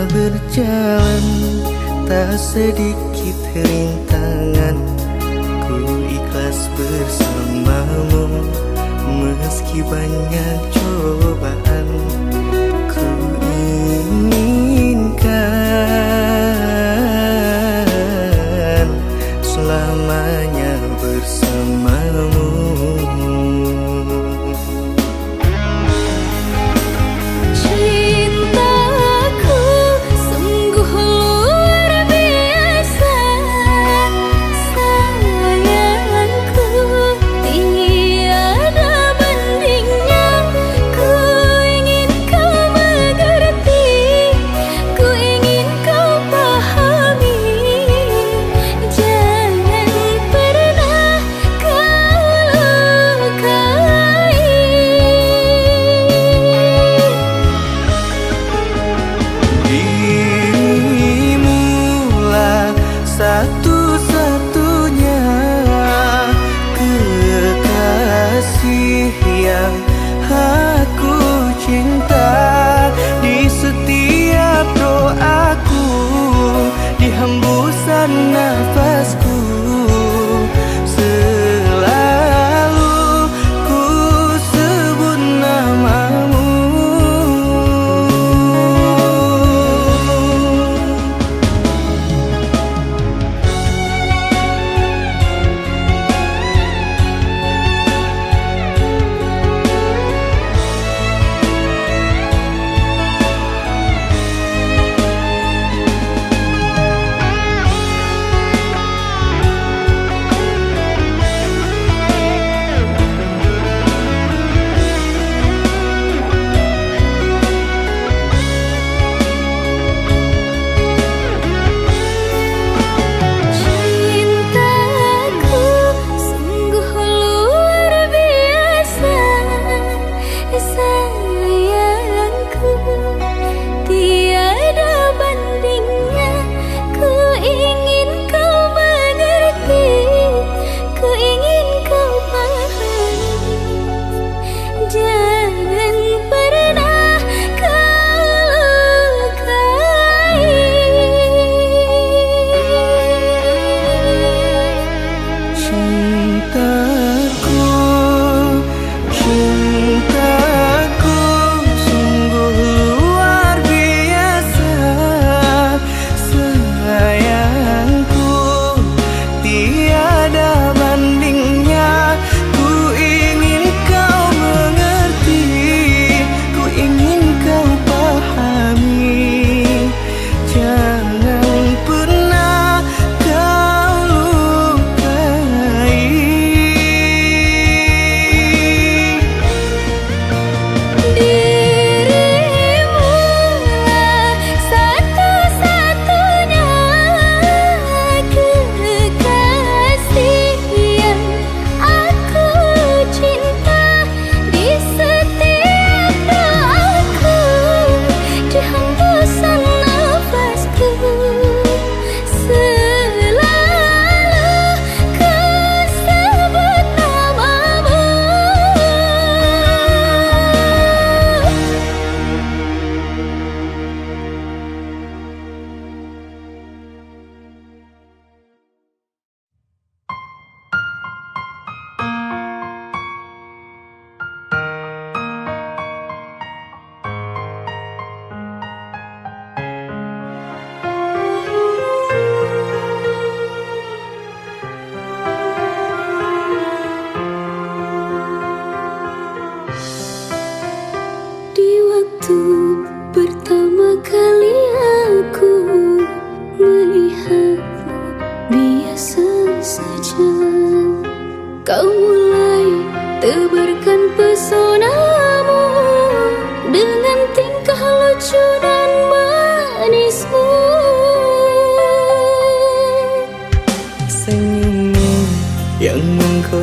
berjalan, tak sedikit rintangan. Ku ikhlas bersamamu, meski banyak cobaan. Ku inginkan selamanya bersamamu. Ku ingin kau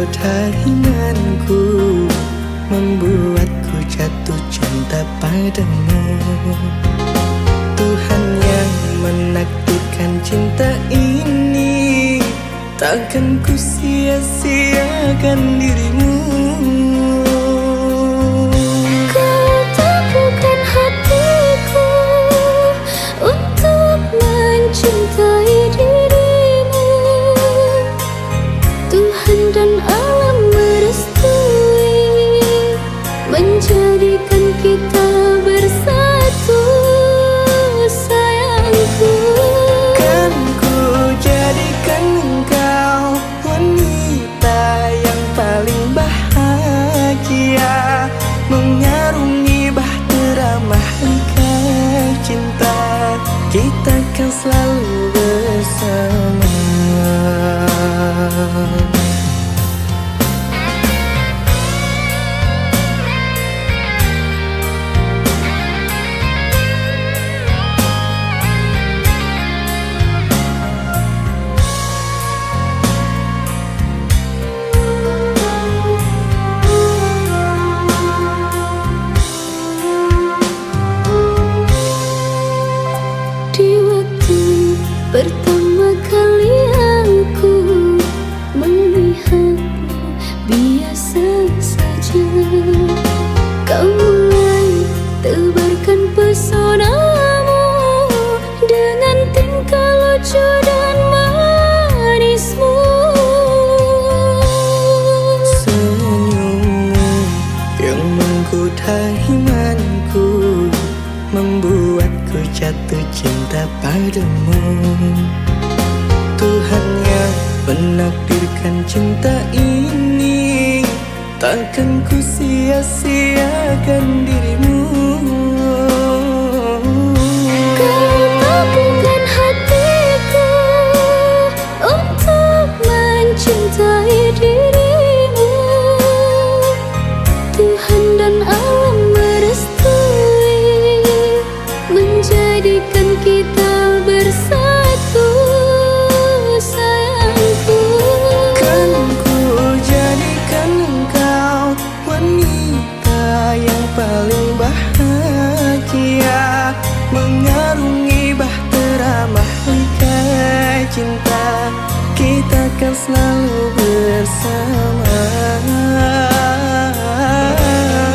menggoda imanku, membuatku jatuh cinta padamu. Tuhan yang menakdirkan cinta ini, takkan ku sia-siakan dirimu. Kau tepukan hatiku untuk mencintai dirimu. Tuhan dan alam merestui, menjadikan kita bersatu, sayangku. Kan ku jadikan engkau wanita yang paling bahagia, mengarungi bahtera mahligai cinta, kita kan selalu bersama. Pertama kali aku melihatmu biasa saja, kau mulai tebarkan pesonamu dengan tingkah lucu dan manismu. Senyummu yang menggoda imanku, membuatku jatuh cinta padamu. Tuhan yang menakdirkan cinta ini, takkan ku sia-siakan dirimu. Kau tepukan hatiku untuk mencintai dirimu. Tuhan dan alam merestui, menjadikan kita bersatu, sayangku. Kan ku jadikan engkau wanita yang paling bahagia, mengarungi bahtera mahligai cinta, kita kan selalu bersama.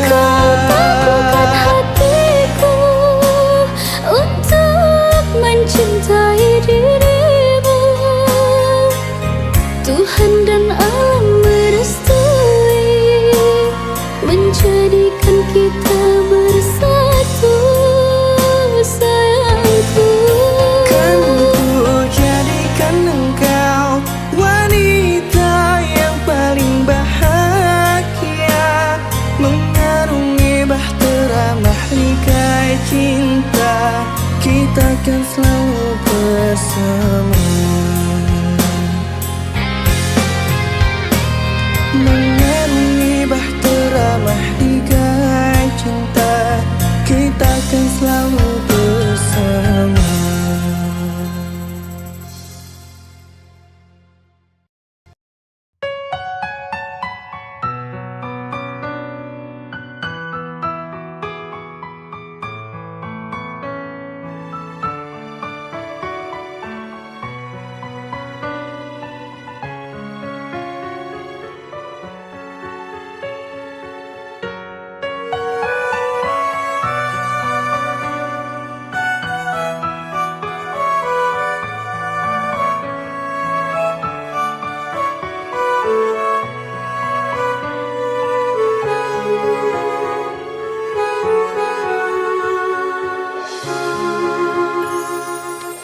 Kau tepukan hatiku untuk mencintai dirimu. Tuhan dan alam merestui, menjadikan kita bersatu, sayangku. Kan ku jadikan engkau wanita yang paling bahagia, mengarungi bahtera mahligai cinta, kita kan selalu bersama. Mengarungi bahtera mahligai cinta, kita kan selalu bersama.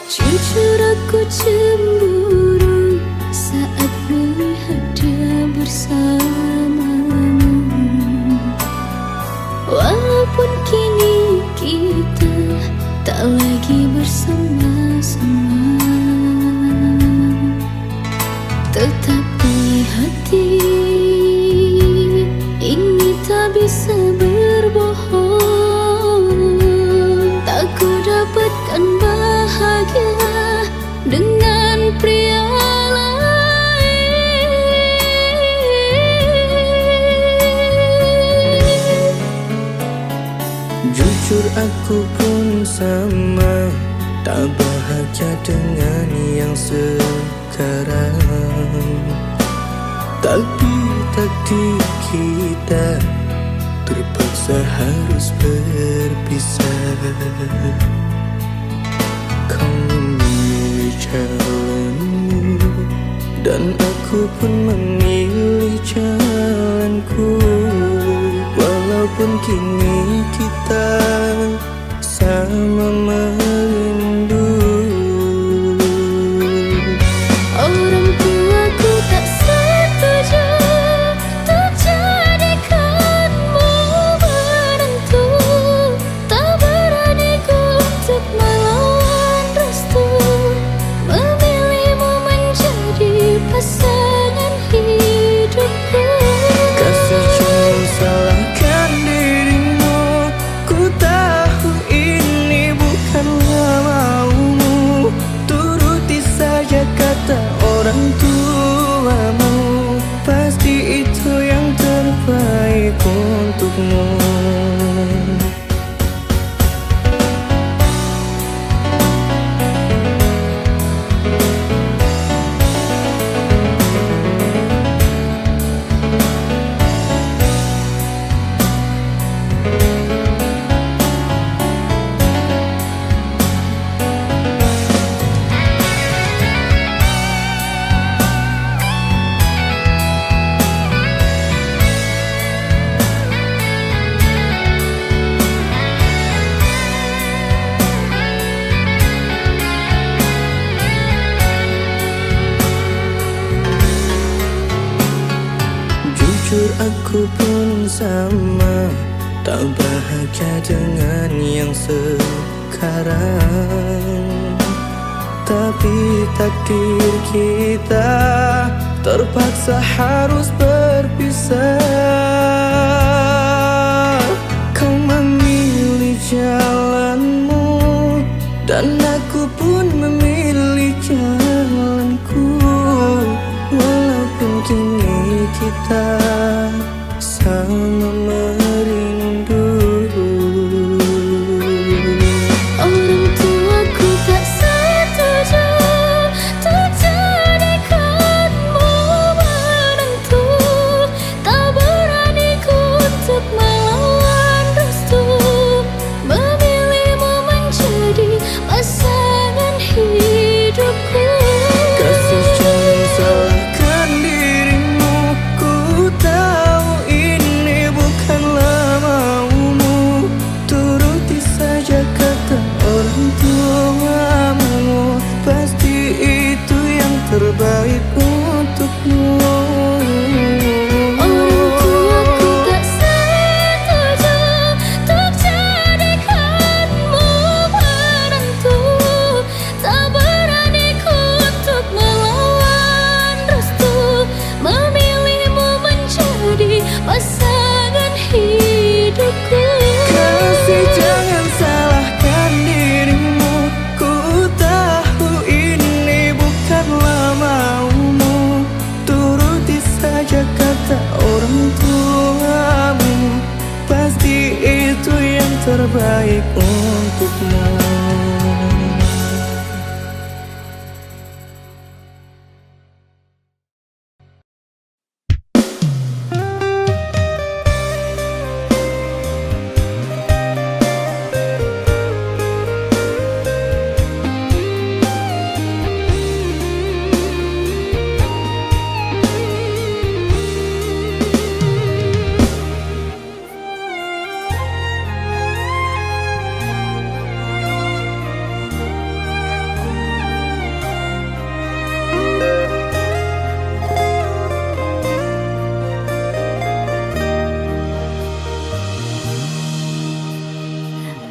Jujur aku cemburu saat melihat dia bersamamu. Walaupun kini kita tak lagi bersama-sama, tetapi hati ini tak bisa berbohong. Tak ku dapatkan bahagia dengan aku pun sama, tak bahagia dengan yang sekarang. Tapi takdir kita terpaksa harus berpisah. Kau memilih jalanmu dan aku pun memilih jalanku. Walaupun kini kita sama merindu. Orang tuaku tak setuju untuk jadikanmu menantu. Tak berani ku untuk melawan restu, memilihmu menjadi pasangan hidupku. Kasih jangan salahkan dirimu, ku tahu ini bukanlah maumu. Turuti saja kata orang tuamu, pasti itu yang terbaik untukmu. Jujur aku pun sama, tak bahagia dengan yang sekarang. Tapi takdir kita terpaksa harus berpisah. Kau memilih jalanmu dan aku pun memilih jalanku. Walaupun kini kita sama merindu. Orang tuaku tak setuju untuk jadikanmu menantu. Tak berani ku untuk melawan restu, memilihmu menjadi pasangan hidupku. Kasih jangan salahkan dirimu, ku tahu ini bukanlah maumu. Turuti saja kata orang tuamu, pasti itu yang terbaik untukmu. Orang tuaku tak setuju untuk jadikanmu menantu. Tak berani ku untuk melawan restu, memilihmu menjadi pasangan hidupku. Kasih jangan salahkan dirimu, ku tahu ini bukanlah maumu. Turuti saja kata orang tuamu, pasti itu yang terbaik untukmu.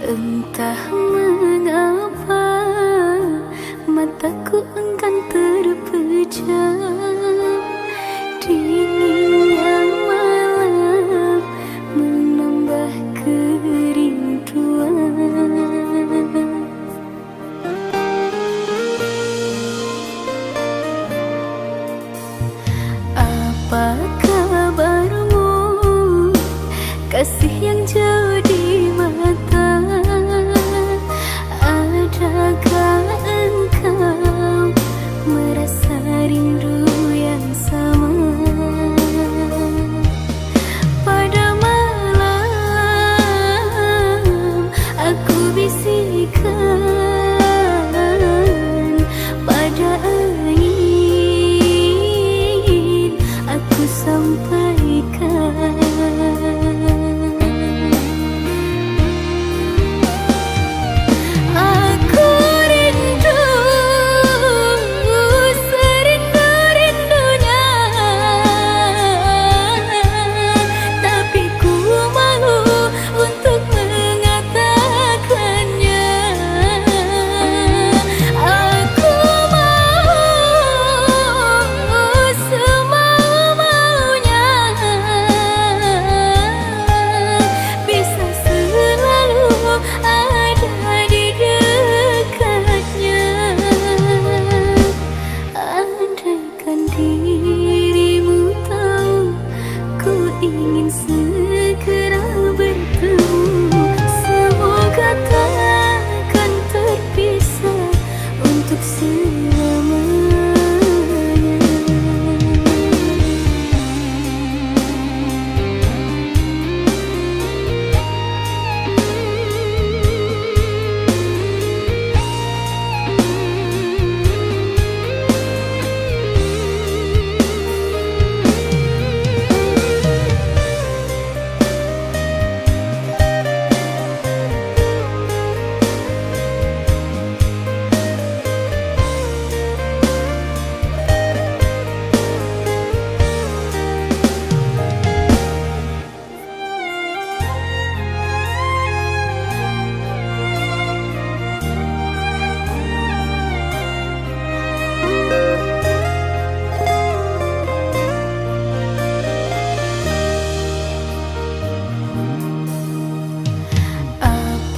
Entah mengapa mataku enggan terpejam, dinginnya malam menambah kerinduan. Apa kabarmu, kasih yang jauh di mata?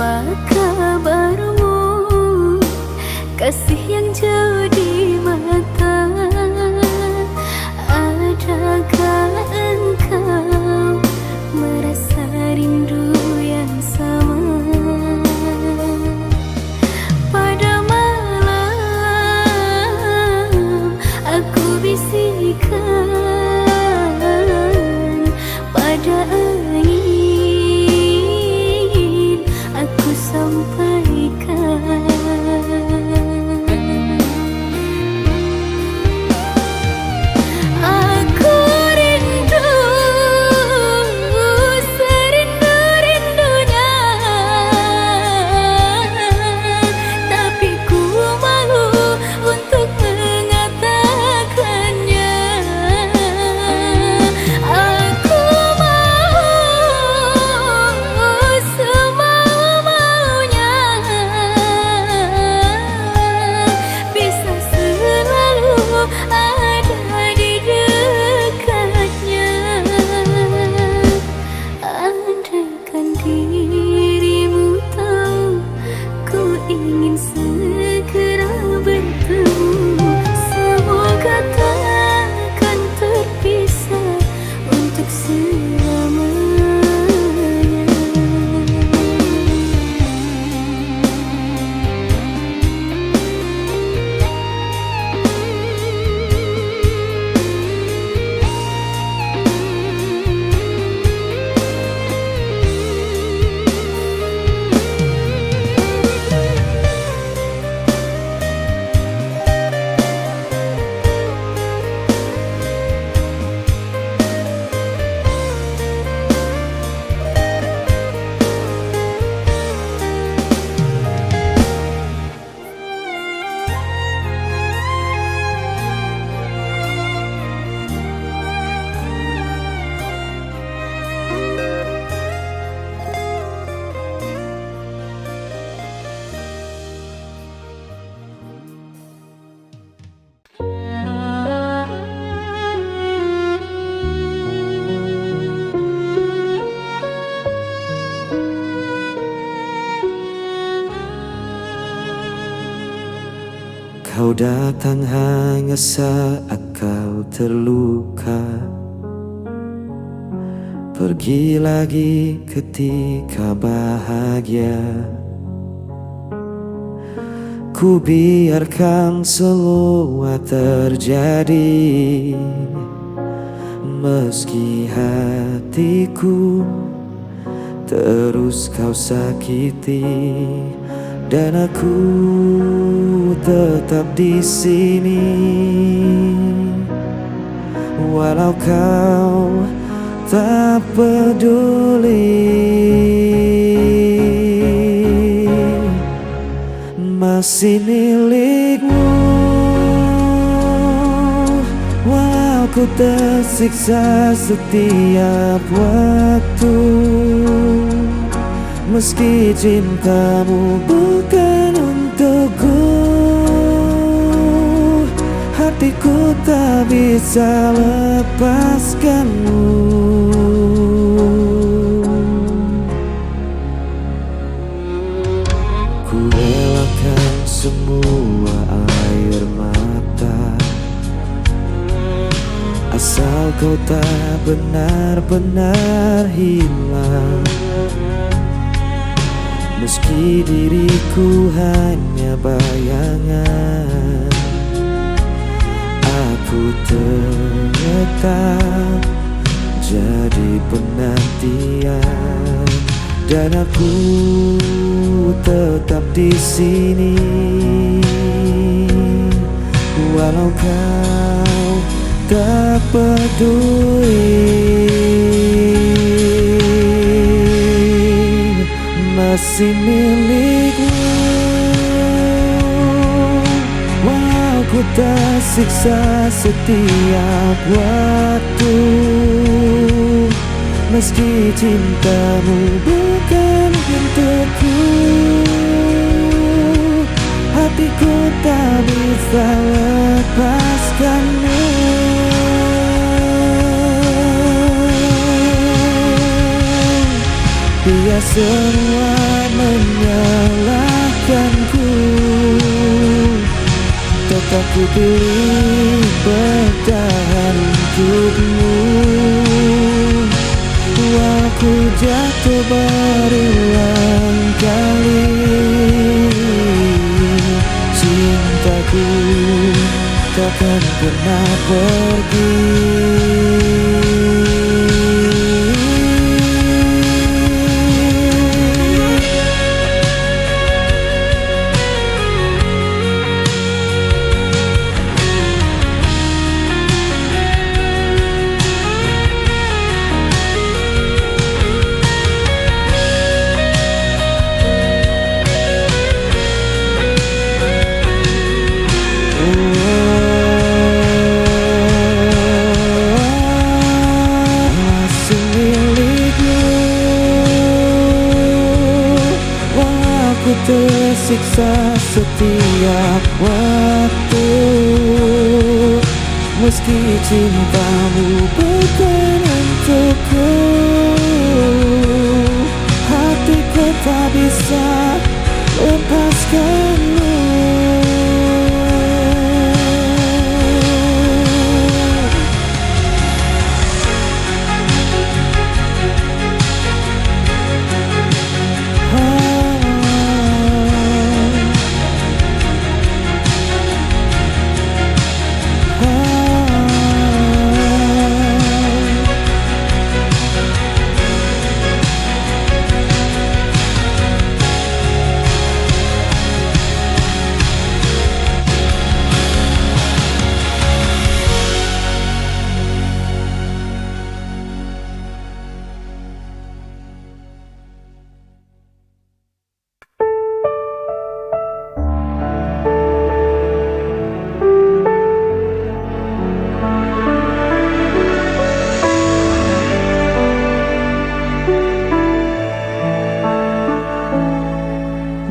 Apa kabarmu, kasih yang jauh di mata? Adakah engkau merasa rindu yang sama? Pada malam aku bisikkan, pada angin aku sampaikan. Aku rindu, serindu-rindunya, tapi ku malu untuk mengatakannya. Aku mau semau-maunya, bisa selalu ada di dekatnya. Andaikan dirimu tahu, ku ingin segera bertemu. Semoga takkan terpisah untuk selamanya. Kau datang hanya saat kau terluka, pergi lagi ketika bahagia. Ku biarkan semua terjadi, meski hatiku terus kau sakiti. Dan aku tetap di sini, walau kau tak peduli. Masih milikmu, walau ku tersiksa setiap waktu. Meski cintamu bukan untukku, hatiku tak bisa lepaskanmu. Ku relakan semua air mata, asal kau tak benar-benar hilang. meski diriku hanya bayangan. Aku tetap jadi penantian, dan aku tetap di sini. Walau kau tak peduli, masih milikmu. Walau ku tersiksa setiap waktu, meski cintamu bukan untukku, hatiku tak bisa lepaskanmu. Biar semua menyalahkanku, tetap ku pilih bertahan untukmu. Aku jatuh berulang kali, cintaku takkan pernah pergi. Tersiksa setiap waktu, meski cintamu bukan untukku, hatiku tak bisa lepaskanmu.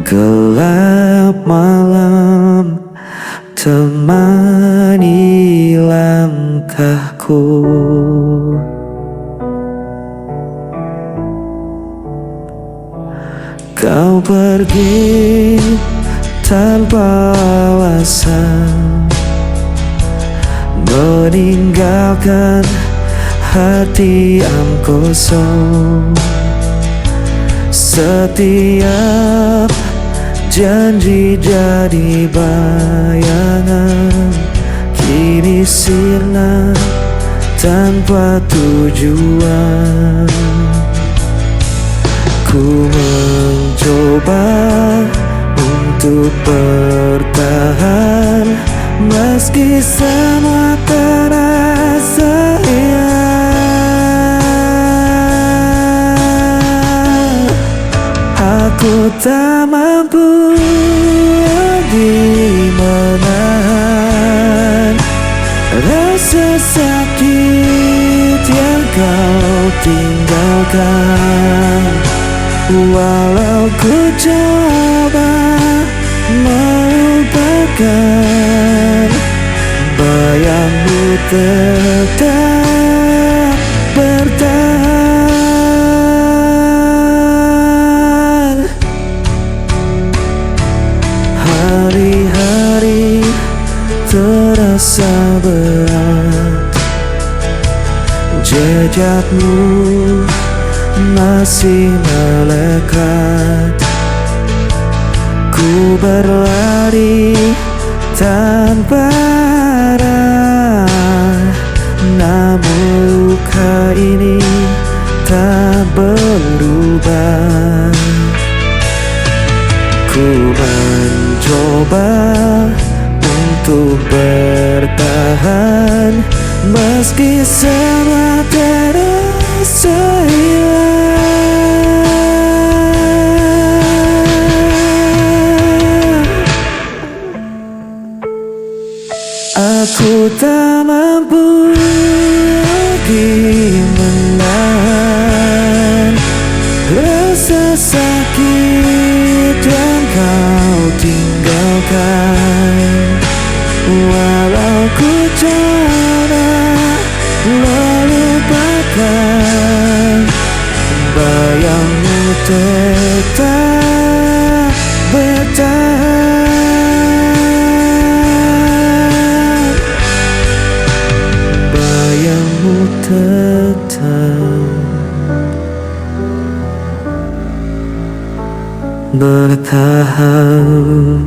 Gelap malam temani langkahku, kau pergi tanpa alasan, meninggalkan hati yang kosong. Setiap janji jadi bayangan, kini sirna tanpa tujuan. Ku mencoba untuk bertahan, meski semua terasa hilang. Aku tak mampu lagi menahan rasa sakit yang kau tinggalkan. Walau ku coba melupakan, bayangmu tetap bertahan. Hari-hari terasa berat, jejakmu masih melekat. Ku berlari tanpa arah, namun luka ini tak berubah. Ku mencoba untuk bertahan meski semua terasa hilang. Aku tak mampu lagi menahan rasa sakit yang kau tinggalkan. Walau ku coba melupakan, bayangmu tetap bertahan. Bayangmu tetap bertahan.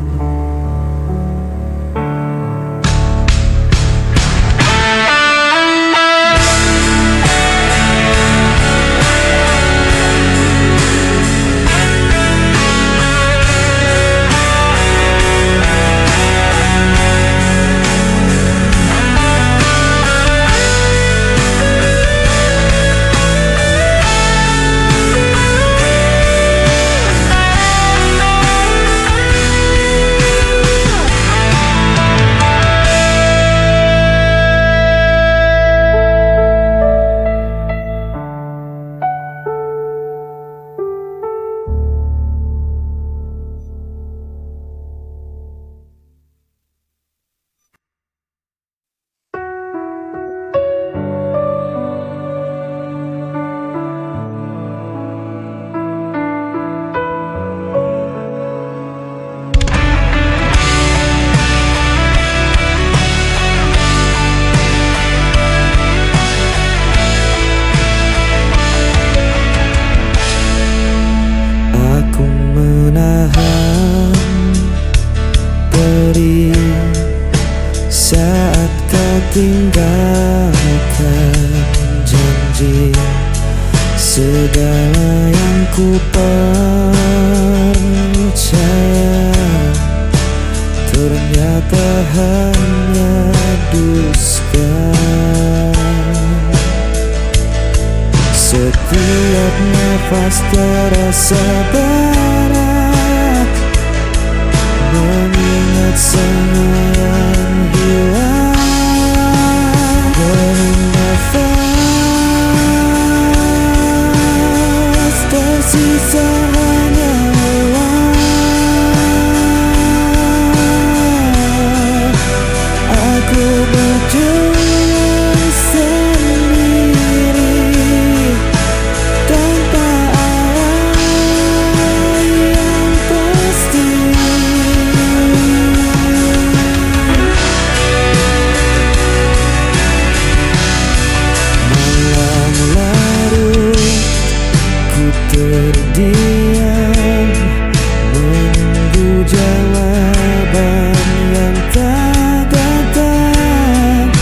Saat kau tinggalkan janji, segala yang ku percaya ternyata hanya dusta. Setiap nafas terasa berat, mengingat semua yang hilang. Dari nafas tersisa hanya lelah. Aku berjuang sendiri tanpa arah yang pasti. Malam larut, ku terdiam menunggu jawaban yang tak datang.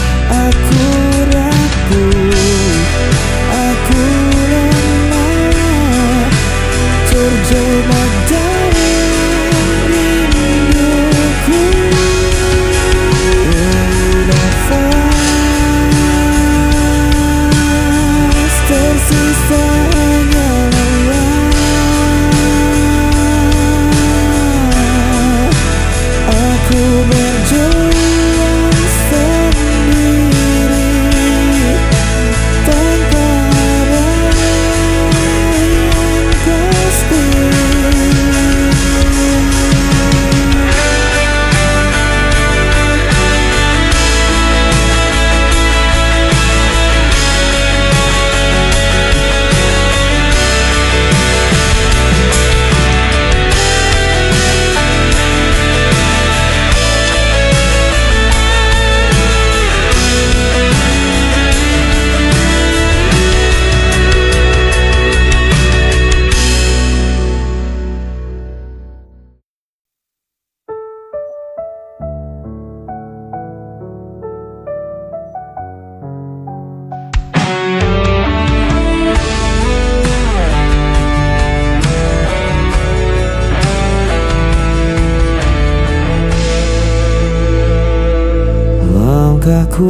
Langkahku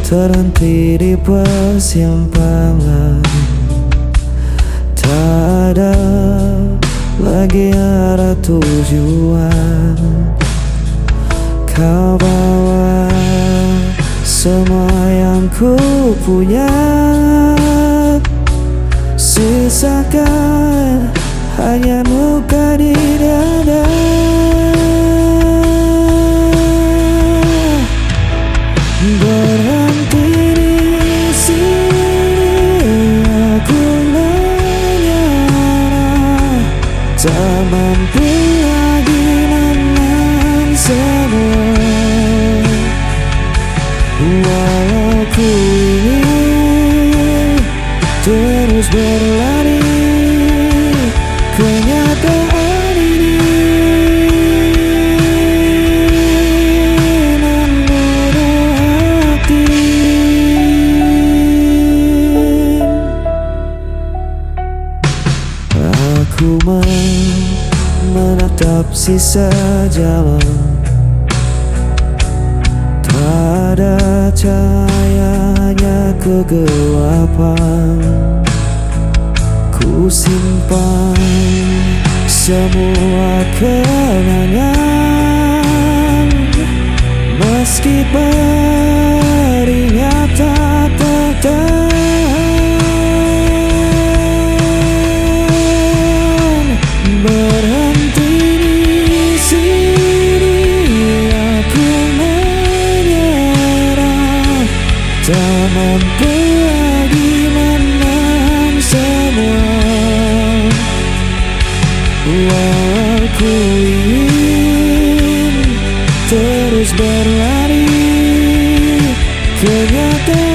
terhenti di persimpangan, tak ada lagi arah tujuan. Kau bawa semua yang ku punya, sisakan hanya luka di dada. Berhenti di sini, aku menyerah, tak mampu lagi menahan semua. Walau ku ingin terus berlari, kenyataan ini aku menatap sisa jalan, tak ada cahayanya kegelapan. Ku simpan semua kenangan, meski perihnya tak tertahan. Berhenti di sini, aku menyerah, tak mampu lagi menahan semua. Aku ingin terus berlari, kenyataan